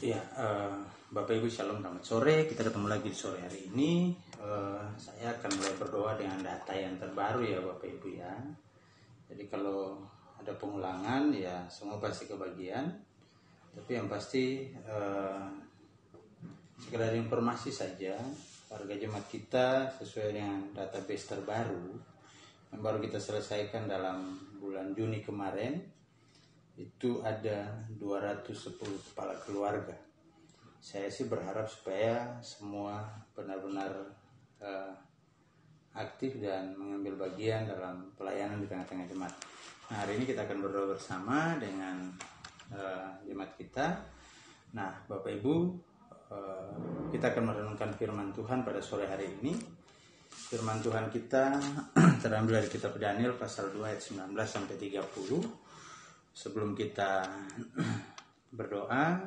Ya, Bapak Ibu Shalom, selamat sore. Kita ketemu lagi di sore hari ini. Saya akan mulai berdoa dengan data yang terbaru ya Bapak Ibu ya. Jadi kalau ada pengulangan ya semua pasti kebagian. Tapi yang pasti sekedar informasi saja, warga jemaat kita sesuai dengan database terbaru yang baru kita selesaikan dalam bulan Juni kemarin. Itu ada 210 kepala keluarga. Saya sih berharap supaya semua benar-benar aktif dan mengambil bagian dalam pelayanan di tengah-tengah jemaat. Nah, hari ini kita akan berdoa bersama dengan jemaat kita. Nah, Bapak Ibu, kita akan merenungkan firman Tuhan pada sore hari ini. Firman Tuhan kita terambil dari kitab Daniel pasal 2 ayat 19 sampai 30. Sebelum kita berdoa,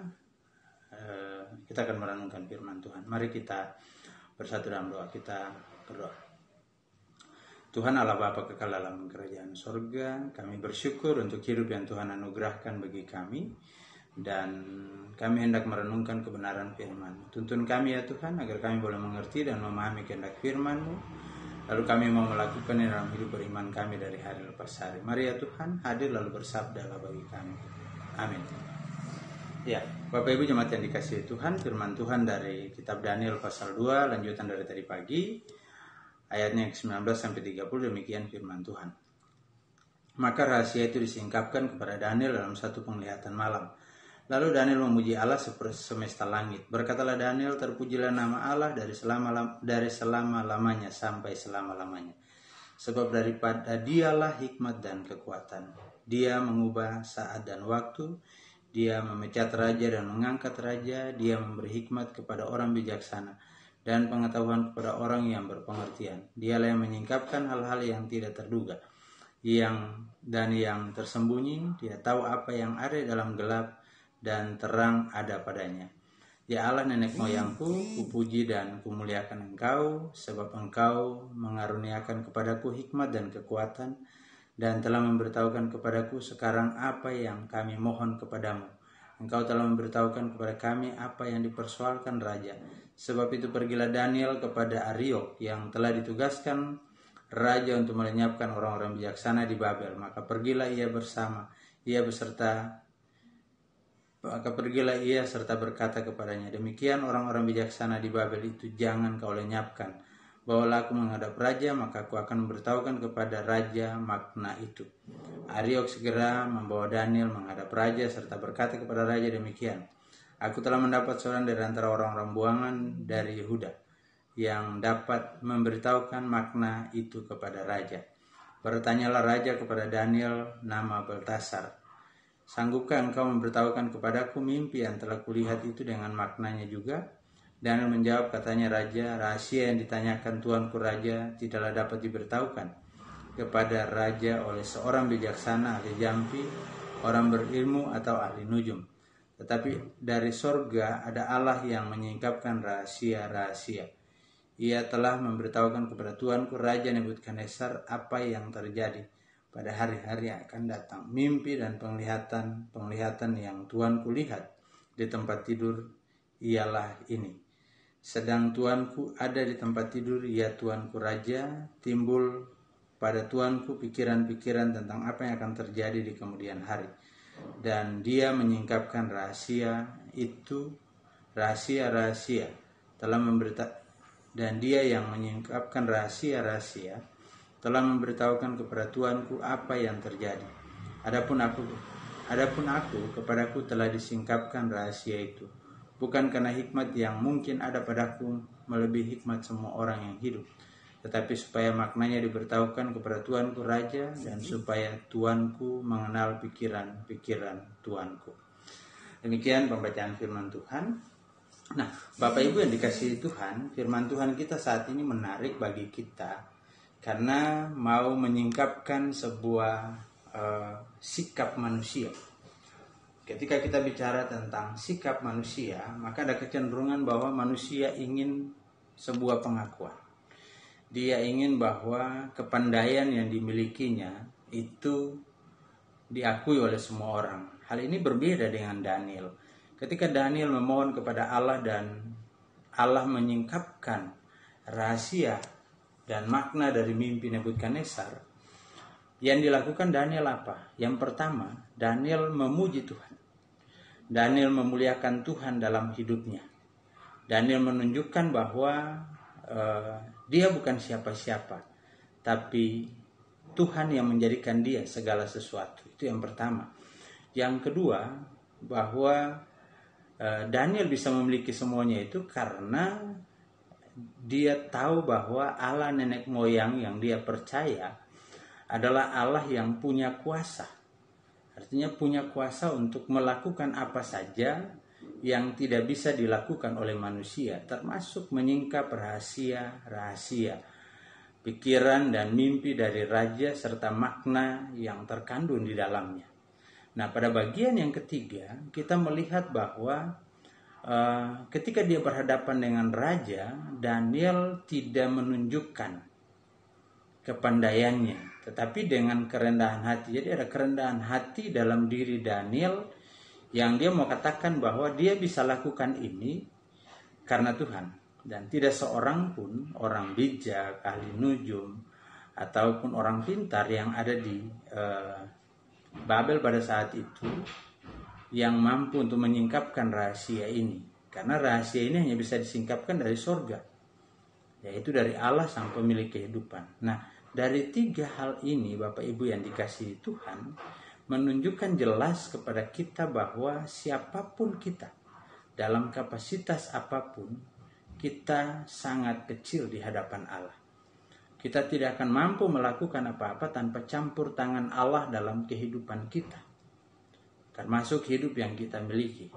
kita akan merenungkan firman Tuhan. Mari kita bersatu dalam doa. Kita berdoa. Tuhan Allah Bapa kekal dalam kerajaan sorga, kami bersyukur untuk hidup yang Tuhan anugerahkan bagi kami, dan kami hendak merenungkan kebenaran firman. Tuntun kami ya Tuhan, agar kami boleh mengerti dan memahami kehendak firman-Mu. Lalu kami mau melakukannya dalam hidup beriman kami dari hari lepas hari. Mari ya Tuhan, hadir lalu bersabdalah bagi kami. Amin. Ya, Bapak Ibu jemaat yang dikasihi Tuhan, firman Tuhan dari kitab Daniel pasal 2, lanjutan dari tadi pagi, ayatnya 19 sampai 30, demikian firman Tuhan. Maka rahasia itu disingkapkan kepada Daniel dalam satu penglihatan malam. Lalu Daniel memuji Allah semesta langit. Berkatalah Daniel, terpujilah nama Allah dari selama-lamanya sampai selama-lamanya. Sebab daripada Dialah hikmat dan kekuatan. Dia mengubah saat dan waktu. Dia memecat raja dan mengangkat raja. Dia memberi hikmat kepada orang bijaksana dan pengetahuan kepada orang yang berpengertian. Dialah yang menyingkapkan hal-hal yang tidak terduga, yang tersembunyi. Dia tahu apa yang ada dalam gelap, dan terang ada padanya. Ya Allah nenek moyangku, kupuji dan kumuliakan Engkau, sebab Engkau mengaruniakan kepadaku hikmat dan kekuatan, dan telah memberitahukan kepadaku sekarang apa yang kami mohon kepadamu. Engkau telah memberitahukan kepada kami apa yang dipersoalkan raja. Sebab itu pergilah Daniel kepada Ariok yang telah ditugaskan raja untuk melenyapkan orang-orang bijaksana di Babel. Maka pergilah ia serta berkata kepadanya, demikian orang-orang bijaksana di Babel itu jangan kau lenyapkan. Bawalah aku menghadap raja, maka aku akan memberitahukan kepada raja makna itu. Ariok segera membawa Daniel menghadap raja serta berkata kepada raja demikian, aku telah mendapat seorang dari antara orang-orang buangan dari Yehuda yang dapat memberitahukan makna itu kepada raja. Bertanyalah raja kepada Daniel nama Beltasar, sanggupkah engkau memberitahukan kepadaku mimpi yang telah kulihat itu dengan maknanya juga? Daniel menjawab, katanya raja, rahasia yang ditanyakan tuanku raja tidaklah dapat diberitahukan kepada raja oleh seorang bijaksana, ahli jampi, orang berilmu atau ahli nujum. Tetapi dari sorga ada Allah yang menyingkapkan rahasia-rahasia. Ia telah memberitahukan kepada tuanku raja Nebukadnezar apa yang terjadi pada hari-hari yang akan datang. Mimpi dan penglihatan yang tuanku lihat di tempat tidur ialah ini. Sedang tuanku ada di tempat tidur, ya tuanku raja, timbul pada tuanku pikiran-pikiran tentang apa yang akan terjadi di kemudian hari. Dan dia menyingkapkan rahasia itu, rahasia-rahasia telah dan dia yang menyingkapkan rahasia-rahasia telah memberitahukan kepada tuanku apa yang terjadi. Adapun aku kepadaku telah disingkapkan rahasia itu, bukan karena hikmat yang mungkin ada padaku melebihi hikmat semua orang yang hidup, tetapi supaya maknanya diberitahukan kepada tuanku raja, dan supaya tuanku mengenal pikiran-pikiran tuanku. Demikian pembacaan firman Tuhan. Nah, Bapak Ibu yang dikasihi Tuhan, firman Tuhan kita saat ini menarik bagi kita karena mau menyingkapkan sebuah sikap manusia. Ketika kita bicara tentang sikap manusia, maka ada kecenderungan bahwa manusia ingin sebuah pengakuan. Dia ingin bahwa kepandaian yang dimilikinya itu diakui oleh semua orang. Hal ini berbeda dengan Daniel. Ketika Daniel memohon kepada Allah dan Allah menyingkapkan rahasia dan makna dari mimpi Nebukadnezar, yang dilakukan Daniel apa? Yang pertama, Daniel memuji Tuhan. Daniel memuliakan Tuhan dalam hidupnya. Daniel menunjukkan bahwa dia bukan siapa-siapa, tapi Tuhan yang menjadikan dia segala sesuatu. Itu yang pertama. Yang kedua, bahwa Daniel bisa memiliki semuanya itu karena dia tahu bahwa Allah nenek moyang yang dia percaya adalah Allah yang punya kuasa. Artinya punya kuasa untuk melakukan apa saja yang tidak bisa dilakukan oleh manusia, termasuk menyingkap rahasia-rahasia, pikiran dan mimpi dari raja serta makna yang terkandung di dalamnya. Nah, pada bagian yang ketiga, kita melihat bahwa ketika dia berhadapan dengan raja, Daniel tidak menunjukkan kepandaiannya, tetapi dengan kerendahan hati. Jadi ada kerendahan hati dalam diri Daniel yang dia mau katakan bahwa dia bisa lakukan ini karena Tuhan. Dan tidak seorang pun, orang bijak, ahli nujum, ataupun orang pintar yang ada di Babel pada saat itu yang mampu untuk menyingkapkan rahasia ini. Karena rahasia ini hanya bisa disingkapkan dari surga, yaitu dari Allah sang pemilik kehidupan. Nah, dari tiga hal ini Bapak Ibu yang dikasihi Tuhan, menunjukkan jelas kepada kita bahwa siapapun kita, dalam kapasitas apapun, kita sangat kecil di hadapan Allah. Kita tidak akan mampu melakukan apa-apa tanpa campur tangan Allah dalam kehidupan kita, termasuk hidup yang kita miliki.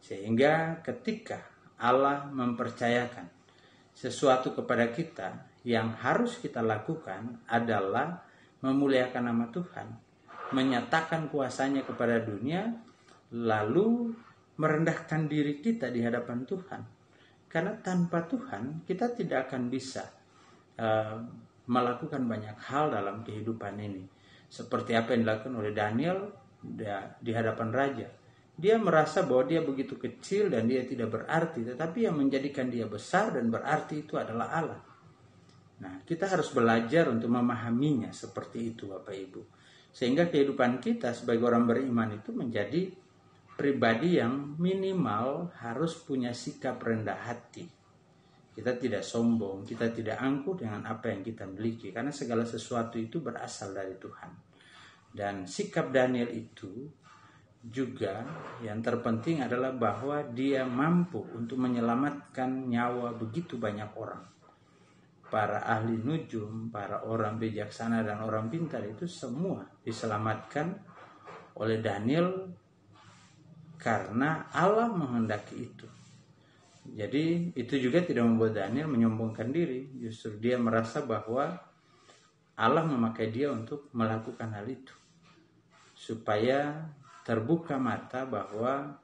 Sehingga ketika Allah mempercayakan sesuatu kepada kita, yang harus kita lakukan adalah memuliakan nama Tuhan, menyatakan kuasanya kepada dunia, lalu merendahkan diri kita di hadapan Tuhan. Karena tanpa Tuhan kita tidak akan bisa melakukan banyak hal dalam kehidupan ini. Seperti apa yang dilakukan oleh Daniel di hadapan raja. Dia merasa bahwa dia begitu kecil dan dia tidak berarti, tetapi yang menjadikan dia besar dan berarti itu adalah Allah. Nah, kita harus belajar untuk memahaminya seperti itu Bapak Ibu. Sehingga kehidupan kita sebagai orang beriman itu menjadi pribadi yang minimal harus punya sikap rendah hati. Kita tidak sombong, kita tidak angkuh dengan apa yang kita miliki, karena segala sesuatu itu berasal dari Tuhan. Dan sikap Daniel itu juga yang terpenting adalah bahwa dia mampu untuk menyelamatkan nyawa begitu banyak orang. Para ahli nujum, para orang bijaksana dan orang pintar itu semua diselamatkan oleh Daniel karena Allah menghendaki itu. Jadi itu juga tidak membuat Daniel menyombongkan diri. Justru dia merasa bahwa Allah memakai dia untuk melakukan hal itu, supaya terbuka mata bahwa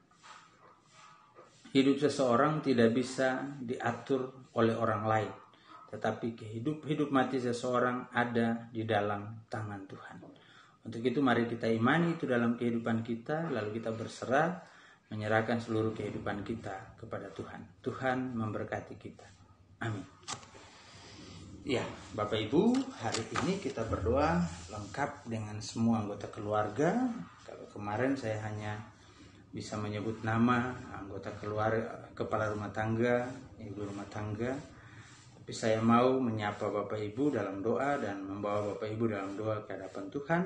hidup seseorang tidak bisa diatur oleh orang lain, tetapi hidup mati seseorang ada di dalam tangan Tuhan. Untuk itu mari kita imani itu dalam kehidupan kita, lalu kita berserah, menyerahkan seluruh kehidupan kita kepada Tuhan. Tuhan memberkati kita. Amin. Ya, Bapak Ibu, hari ini kita berdoa lengkap dengan semua anggota keluarga. Kalau kemarin saya hanya bisa menyebut nama anggota keluarga, kepala rumah tangga, ibu rumah tangga, tapi saya mau menyapa Bapak Ibu dalam doa dan membawa Bapak Ibu dalam doa ke hadapan Tuhan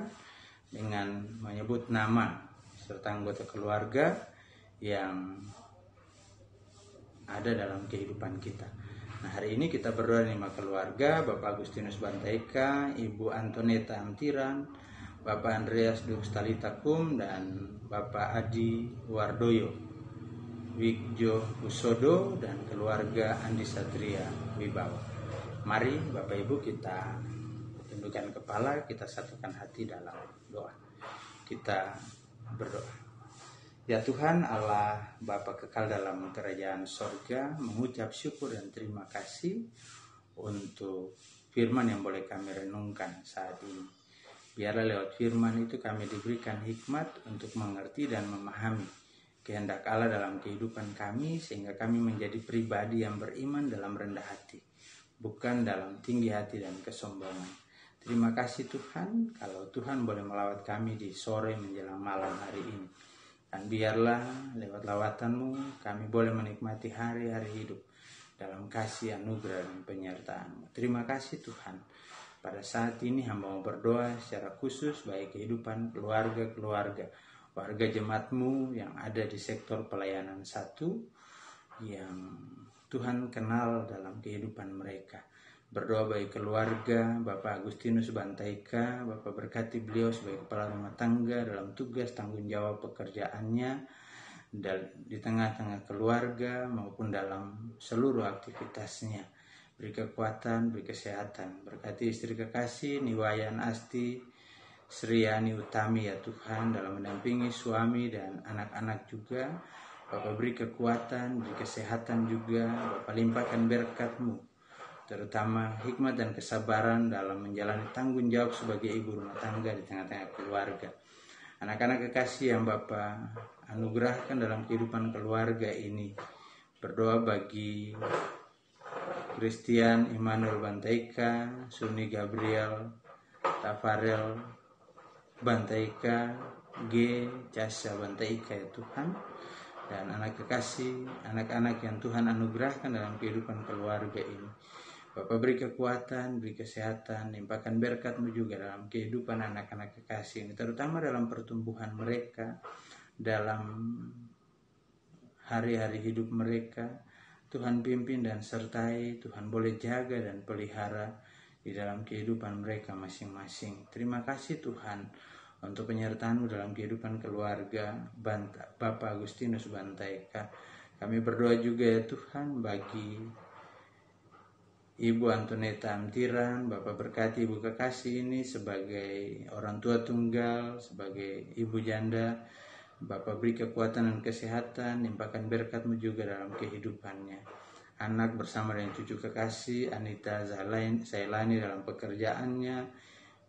dengan menyebut nama serta anggota keluarga yang ada dalam kehidupan kita. Nah, hari ini kita berdoa lima keluarga: Bapak Agustinus Bantaika, Ibu Antoneta Amtiran, Bapak Andreas Dukstalitacum, dan Bapak Adi Wardoyo, Wigjo Usodo, dan keluarga Andi Satria Wibawa. Mari Bapak Ibu kita tundukkan kepala, kita satukan hati dalam doa. Kita berdoa. Ya Tuhan Allah Bapa kekal dalam kerajaan sorga, mengucap syukur dan terima kasih untuk firman yang boleh kami renungkan saat ini. Biarlah lewat firman itu kami diberikan hikmat untuk mengerti dan memahami kehendak Allah dalam kehidupan kami, sehingga kami menjadi pribadi yang beriman dalam rendah hati, bukan dalam tinggi hati dan kesombongan. Terima kasih Tuhan, kalau Tuhan boleh melawat kami di sore menjelang malam hari ini. Dan biarlah lewat lawatan-Mu kami boleh menikmati hari-hari hidup dalam kasih, anugerah, dan penyertaan-Mu. Terima kasih Tuhan. Pada saat ini hamba mau berdoa secara khusus bagi kehidupan keluarga-keluarga warga jemaat-Mu yang ada di sektor pelayanan 1, yang Tuhan kenal dalam kehidupan mereka. Berdoa bagi keluarga Bapak Agustinus Bantaika, Bapak berkati beliau sebagai kepala rumah tangga dalam tugas tanggung jawab pekerjaannya dan di tengah-tengah keluarga maupun dalam seluruh aktivitasnya. Beri kekuatan, beri kesehatan. Berkati istri kekasih Niwayan Asti Sriani Utami ya Tuhan, dalam mendampingi suami dan anak-anak juga. Bapak beri kekuatan, beri kesehatan juga. Bapak limpahkan berkat-Mu, terutama hikmat dan kesabaran dalam menjalani tanggung jawab sebagai ibu rumah tangga di tengah-tengah keluarga. Anak-anak kekasih yang Bapak anugerahkan dalam kehidupan keluarga ini. Berdoa bagi Christian Immanuel Bantaika, Suni Gabriel Tafarel Bantaika, G. Jasa Bantaika ya Tuhan, dan anak kekasih, anak-anak yang Tuhan anugerahkan dalam kehidupan keluarga ini. Bapak beri kekuatan, beri kesehatan, limpahkan berkat-Mu juga dalam kehidupan anak-anak kekasih ini, terutama dalam pertumbuhan mereka, dalam hari-hari hidup mereka. Tuhan pimpin dan sertai, Tuhan boleh jaga dan pelihara di dalam kehidupan mereka masing-masing. Terima kasih Tuhan untuk penyertaan-Mu dalam kehidupan keluarga Bapak Agustinus Bantaika. Kami berdoa juga ya Tuhan bagi Ibu Antoneta Amtiran. Bapak berkati ibu kekasih ini sebagai orang tua tunggal, sebagai ibu janda. Bapak beri kekuatan dan kesehatan, limpahkan berkat-Mu juga dalam kehidupannya. Anak bersama dengan cucu kekasih Anita Zailani dalam pekerjaannya,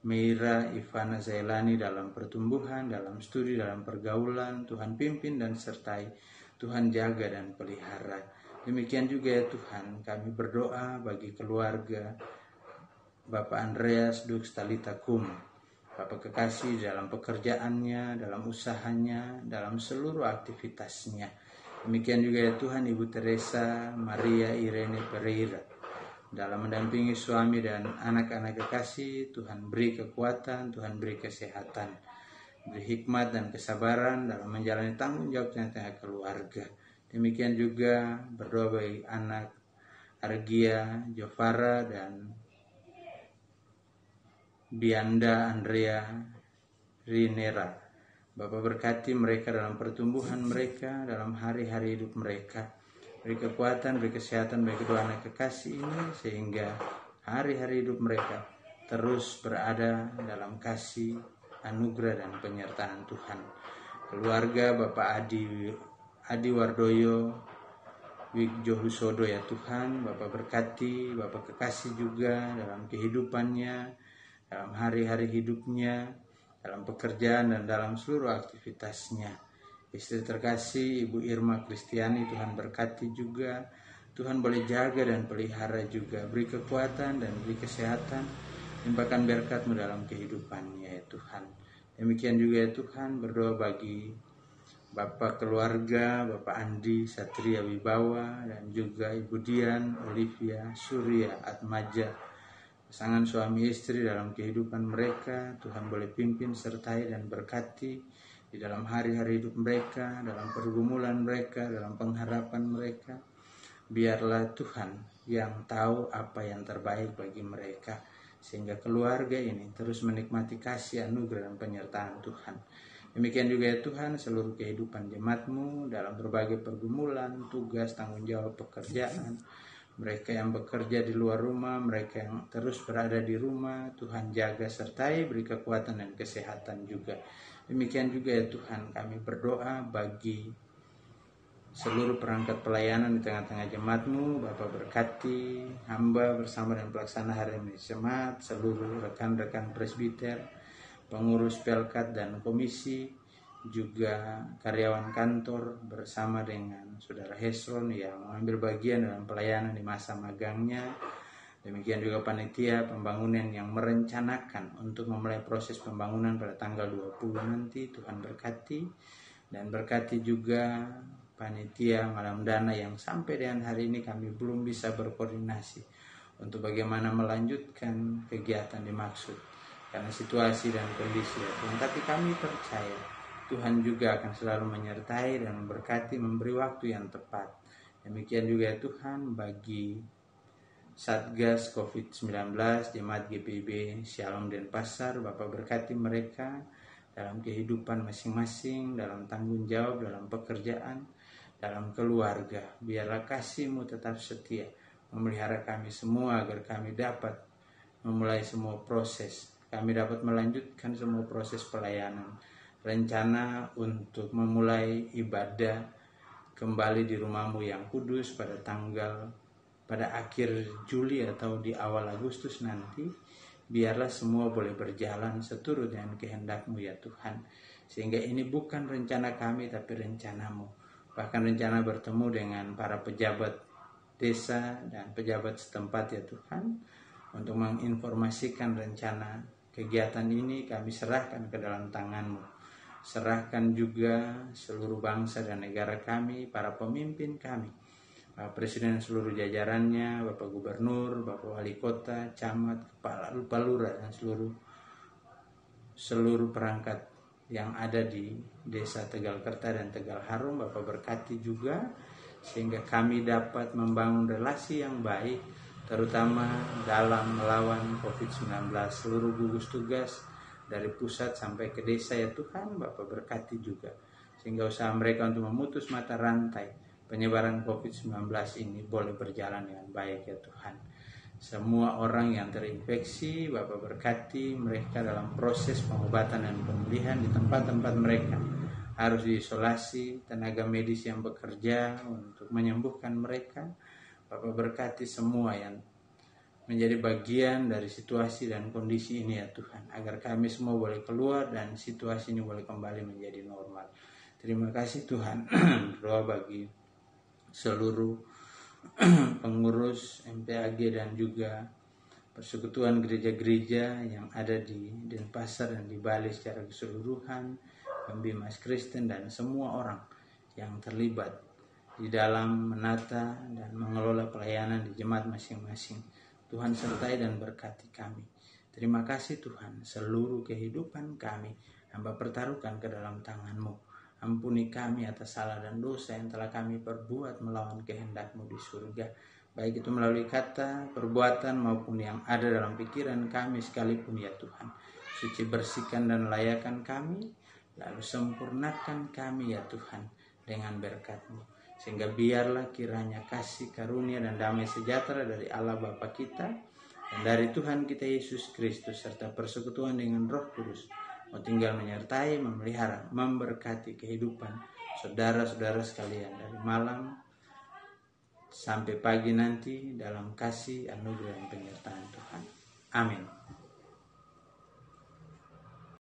Meira Ivana Zailani dalam pertumbuhan, dalam studi, dalam pergaulan. Tuhan pimpin dan sertai, Tuhan jaga dan pelihara. Demikian juga ya Tuhan, kami berdoa bagi keluarga Bapak Andreas Dux Talita Kum, Bapak kekasih dalam pekerjaannya, dalam usahanya, dalam seluruh aktivitasnya. Demikian juga ya Tuhan Ibu Teresa Maria Irene Pereira, dalam mendampingi suami dan anak-anak kekasih. Tuhan beri kekuatan, Tuhan beri kesehatan, beri hikmat dan kesabaran dalam menjalani tanggung jawab tengah-tengah keluarga. Demikian juga berdoa bagi anak Argia Jovara dan Bianda Andrea Rinera. Bapak berkati mereka dalam pertumbuhan mereka, dalam hari-hari hidup mereka. Beri kekuatan, beri kesehatan bagi kedua anak kekasih ini, sehingga hari-hari hidup mereka terus berada dalam kasih, anugerah, dan penyertaan Tuhan. Keluarga Bapak Adi Wardoyo Wigjo Husodo ya Tuhan, Bapak berkati, Bapak kekasih juga dalam kehidupannya, dalam hari-hari hidupnya, dalam pekerjaan dan dalam seluruh aktivitasnya. Istri terkasih Ibu Irma Kristiani, Tuhan berkati juga. Tuhan boleh jaga dan pelihara juga. Beri kekuatan dan beri kesehatan. Limpahkan berkat-Mu dalam kehidupannya ya Tuhan. Demikian juga ya Tuhan, berdoa bagi Bapak keluarga, Bapak Andi Satria Wibawa, dan juga Ibu Dian Olivia Surya Atmaja, pasangan suami istri dalam kehidupan mereka. Tuhan boleh pimpin, sertai, dan berkati di dalam hari-hari hidup mereka, dalam pergumulan mereka, dalam pengharapan mereka. Biarlah Tuhan yang tahu apa yang terbaik bagi mereka, sehingga keluarga ini terus menikmati kasih, anugerah, dan penyertaan Tuhan. Demikian juga ya Tuhan, seluruh kehidupan jemaat-Mu dalam berbagai pergumulan, tugas, tanggung jawab, pekerjaan. Mereka yang bekerja di luar rumah, mereka yang terus berada di rumah, Tuhan jaga sertai, beri kekuatan dan kesehatan juga. Demikian juga ya Tuhan, kami berdoa bagi seluruh perangkat pelayanan di tengah-tengah jemaat-Mu. Bapak berkati hamba bersama dengan pelaksana harian jemaat, seluruh rekan-rekan presbiter, pengurus pelkat dan komisi, juga karyawan kantor bersama dengan Saudara Hesron yang mengambil bagian dalam pelayanan di masa magangnya. Demikian juga panitia pembangunan yang merencanakan untuk memulai proses pembangunan pada tanggal 20 nanti. Tuhan berkati, dan berkati juga panitia malam dana yang sampai dengan hari ini kami belum bisa berkoordinasi untuk bagaimana melanjutkan kegiatan dimaksud karena situasi dan kondisi ya Tuhan. Tapi kami percaya Tuhan juga akan selalu menyertai dan memberkati, memberi waktu yang tepat. Demikian juga ya Tuhan bagi Satgas COVID-19 Jemaat GPIB Shalom Denpasar. Bapak berkati mereka dalam kehidupan masing-masing, dalam tanggung jawab, dalam pekerjaan, dalam keluarga. Biarlah kasih-Mu tetap setia memelihara kami semua agar kami dapat memulai semua proses. Kami dapat melanjutkan semua proses pelayanan. Rencana untuk memulai ibadah kembali di rumah-Mu yang kudus pada akhir Juli atau di awal Agustus nanti, biarlah semua boleh berjalan seturut dengan kehendak-Mu ya Tuhan. Sehingga ini bukan rencana kami tapi rencana-Mu. Bahkan rencana bertemu dengan para pejabat desa dan pejabat setempat ya Tuhan, untuk menginformasikan rencana kegiatan ini kami serahkan ke dalam tangan-Mu. Serahkan juga seluruh bangsa dan negara kami, para pemimpin kami, Bapak Presiden seluruh jajarannya, Bapak Gubernur, Bapak Wali Kota, Camat, Kepala Lurah, dan seluruh perangkat yang ada di Desa Tegalkerta dan Tegal Harum. Bapak berkati juga sehingga kami dapat membangun relasi yang baik, terutama dalam melawan COVID-19. Seluruh gugus tugas dari pusat sampai ke desa ya Tuhan, Bapak berkati juga sehingga usaha mereka untuk memutus mata rantai penyebaran COVID-19 ini boleh berjalan dengan baik ya Tuhan. Semua orang yang terinfeksi, Bapak berkati mereka dalam proses pengobatan dan pemulihan di tempat-tempat mereka. Harus diisolasi, tenaga medis yang bekerja untuk menyembuhkan mereka. Bapak berkati semua yang menjadi bagian dari situasi dan kondisi ini ya Tuhan, agar kami semua boleh keluar dan situasi ini boleh kembali menjadi normal. Terima kasih Tuhan. Doa bagi seluruh pengurus MPAG dan juga persekutuan gereja-gereja yang ada di Denpasar dan di Bali secara keseluruhan, Pembimas Kristen dan semua orang yang terlibat di dalam menata dan mengelola pelayanan di jemaat masing-masing. Tuhan sertai dan berkati kami. Terima kasih Tuhan, seluruh kehidupan kami hamba pertaruhkan ke dalam tangan-Mu. Ampuni kami atas salah dan dosa yang telah kami perbuat melawan kehendak-Mu di surga, baik itu melalui kata, perbuatan maupun yang ada dalam pikiran kami sekalipun ya Tuhan. Suci bersihkan dan layakan kami, lalu sempurnakan kami ya Tuhan dengan berkat-Mu. Sehingga biarlah kiranya kasih karunia dan damai sejahtera dari Allah Bapa kita dan dari Tuhan kita Yesus Kristus serta persekutuan dengan Roh Kudus mau tinggal menyertai, memelihara, memberkati kehidupan saudara-saudara sekalian dari malam sampai pagi nanti dalam kasih, anugerah dan penyertaan Tuhan. Amin.